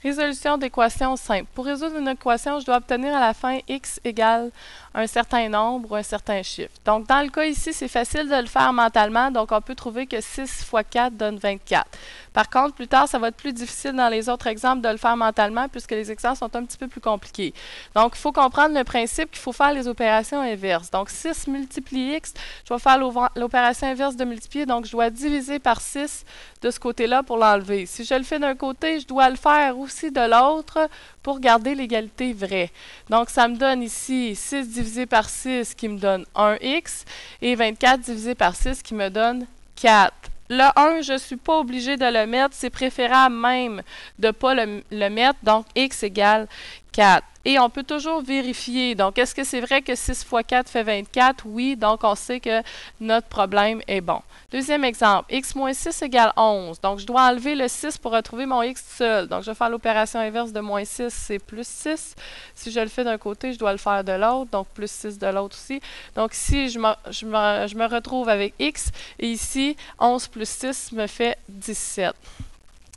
Résolution d'équation simple. Pour résoudre une équation, je dois obtenir à la fin x égale un certain nombre ou un certain chiffre. Donc, dans le cas ici, c'est facile de le faire mentalement. Donc, on peut trouver que 6 fois 4 donne 24. Par contre, plus tard, ça va être plus difficile dans les autres exemples de le faire mentalement puisque les exemples sont un petit peu plus compliqués. Donc, il faut comprendre le principe qu'il faut faire les opérations inverses. Donc, 6 multiplié x, je vais faire l'opération inverse de multiplier. Donc, je dois diviser par 6 de ce côté-là pour l'enlever. Si je le fais d'un côté, je dois le faire aussi de l'autre pour garder l'égalité vraie. Donc, ça me donne ici 6 divisé par 6 qui me donne 1x et 24 divisé par 6 qui me donne 4. Le 1, je ne suis pas obligé de le mettre. C'est préférable même de ne pas le mettre. Donc, x égale 4. Et on peut toujours vérifier. Donc, est-ce que c'est vrai que 6 fois 4 fait 24? Oui, donc on sait que notre problème est bon. Deuxième exemple, x moins 6 égale 11. Donc, je dois enlever le 6 pour retrouver mon x seul. Donc, je vais faire l'opération inverse de moins 6, c'est plus 6. Si je le fais d'un côté, je dois le faire de l'autre. Donc, plus 6 de l'autre aussi. Donc, ici, je me retrouve avec x. Et ici, 11 plus 6 me fait 17.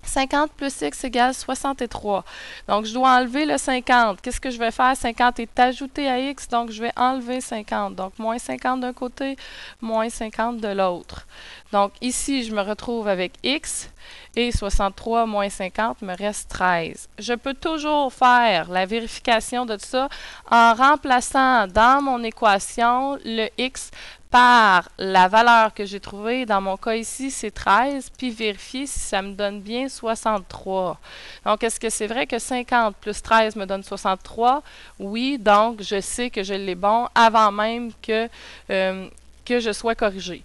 50 plus x égale 63. Donc, je dois enlever le 50. Qu'est-ce que je vais faire? 50 est ajouté à x, donc je vais enlever 50. Donc, moins 50 d'un côté, moins 50 de l'autre. Donc, ici, je me retrouve avec x et 63 moins 50 me reste 13. Je peux toujours faire la vérification de ça en remplaçant dans mon équation le x par la valeur que j'ai trouvée. Dans mon cas ici, c'est 13, puis vérifier si ça me donne bien 63. Donc, est-ce que c'est vrai que 50 plus 13 me donne 63? Oui, donc je sais que je l'ai bon avant même que je sois corrigé.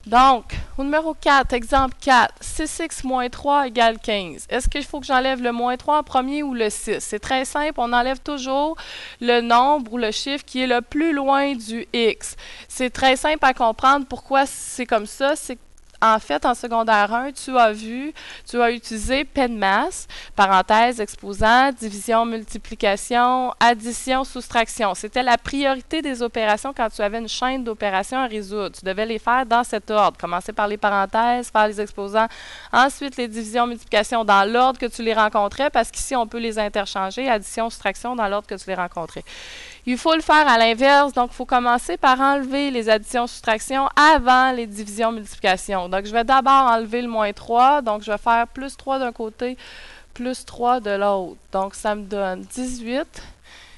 Donc, au numéro 4, exemple 4, 6x moins 3 égale 15. Est-ce qu'il faut que j'enlève le moins 3 en premier ou le 6? C'est très simple, on enlève toujours le nombre ou le chiffre qui est le plus loin du x. C'est très simple à comprendre pourquoi c'est comme ça. C'est en fait, en secondaire 1, tu as utilisé PEDMAS, parenthèse, exposant, division, multiplication, addition, soustraction. C'était la priorité des opérations quand tu avais une chaîne d'opérations à résoudre. Tu devais les faire dans cet ordre. Commencer par les parenthèses, faire les exposants, ensuite les divisions, multiplications dans l'ordre que tu les rencontrais, parce qu'ici, on peut les interchanger, addition, soustraction dans l'ordre que tu les rencontrais. Il faut le faire à l'inverse, donc il faut commencer par enlever les additions-soustractions avant les divisions-multiplications. Donc, je vais d'abord enlever le moins 3, donc je vais faire plus 3 d'un côté, plus 3 de l'autre. Donc, ça me donne 18.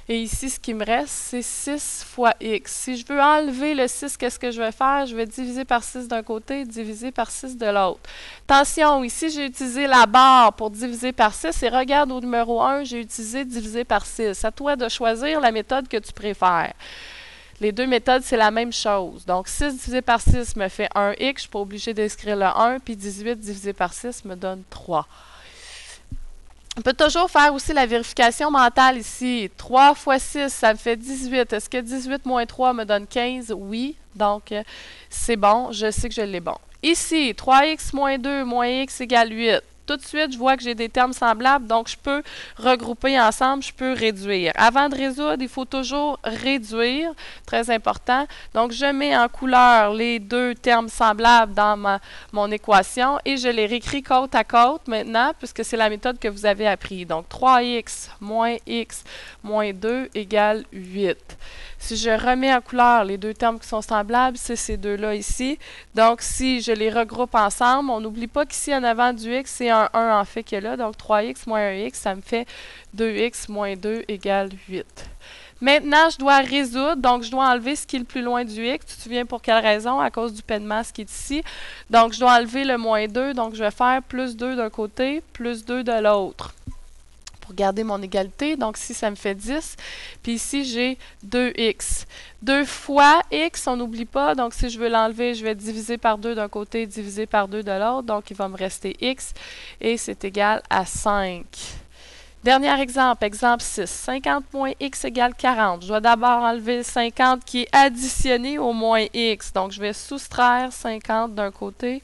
Et ici, ce qui me reste, c'est 6 fois x. Si je veux enlever le 6, qu'est-ce que je vais faire? Je vais diviser par 6 d'un côté, diviser par 6 de l'autre. Attention, ici, j'ai utilisé la barre pour diviser par 6 et regarde au numéro 1, j'ai utilisé diviser par 6. C'est à toi de choisir la méthode que tu préfères. Les deux méthodes, c'est la même chose. Donc, 6 divisé par 6 me fait 1x. Je ne suis pas obligé d'écrire le 1. Puis 18 divisé par 6 me donne 3. On peut toujours faire aussi la vérification mentale ici. 3 fois 6, ça me fait 18. Est-ce que 18 moins 3 me donne 15? Oui. Donc, c'est bon. Je sais que je l'ai bon. Ici, 3x moins 2 moins x égale 8. Tout de suite, je vois que j'ai des termes semblables, donc je peux regrouper ensemble, je peux réduire. Avant de résoudre, il faut toujours réduire, très important. Donc, je mets en couleur les deux termes semblables dans mon équation et je les réécris côte à côte maintenant, puisque c'est la méthode que vous avez appris. Donc, 3x moins 2 égale 8. Si je remets en couleur les deux termes qui sont semblables, c'est ces deux-là ici. Donc, si je les regroupe ensemble, on n'oublie pas qu'ici, en avant du x, c'est un 1 en fait qu'il y a là. Donc, 3x moins 1x, ça me fait 2x moins 2 égale 8. Maintenant, je dois résoudre, donc je dois enlever ce qui est le plus loin du x. Tu te souviens pour quelle raison? À cause du PEDMAS qui est ici. Donc, je dois enlever le moins 2, donc je vais faire plus 2 d'un côté, plus 2 de l'autre. Pour garder mon égalité, donc ici ça me fait 10, puis ici j'ai 2x. 2 fois x, on n'oublie pas, donc si je veux l'enlever, je vais diviser par 2 d'un côté, diviser par 2 de l'autre, donc il va me rester x, et c'est égal à 5. Dernier exemple, exemple 6. 50 moins x égale 40. Je dois d'abord enlever le 50 qui est additionné au moins x, donc je vais soustraire 50 d'un côté,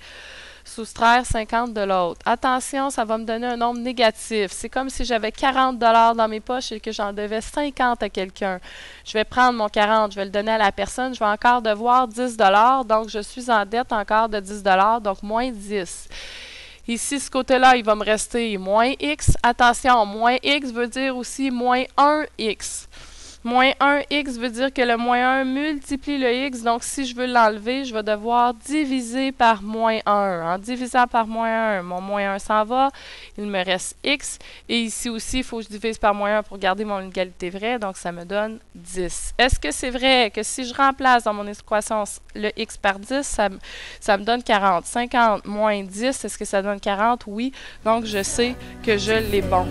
soustraire 50 de l'autre. Attention, ça va me donner un nombre négatif. C'est comme si j'avais 40 $ dans mes poches et que j'en devais 50 à quelqu'un. Je vais prendre mon 40, je vais le donner à la personne, je vais encore devoir 10 $, donc je suis en dette encore de 10 $, donc moins 10. Ici, ce côté-là, il va me rester moins x. Attention, moins x veut dire aussi moins 1x. Moins 1x veut dire que le moins 1 multiplie le x. Donc, si je veux l'enlever, je vais devoir diviser par moins 1. En divisant par moins 1, mon moins 1 s'en va. Il me reste x. Et ici aussi, il faut que je divise par moins 1 pour garder mon égalité vraie. Donc, ça me donne 10. Est-ce que c'est vrai que si je remplace dans mon équation le x par 10, ça me donne 40? 50 moins 10, est-ce que ça donne 40? Oui. Donc, je sais que je l'ai bon.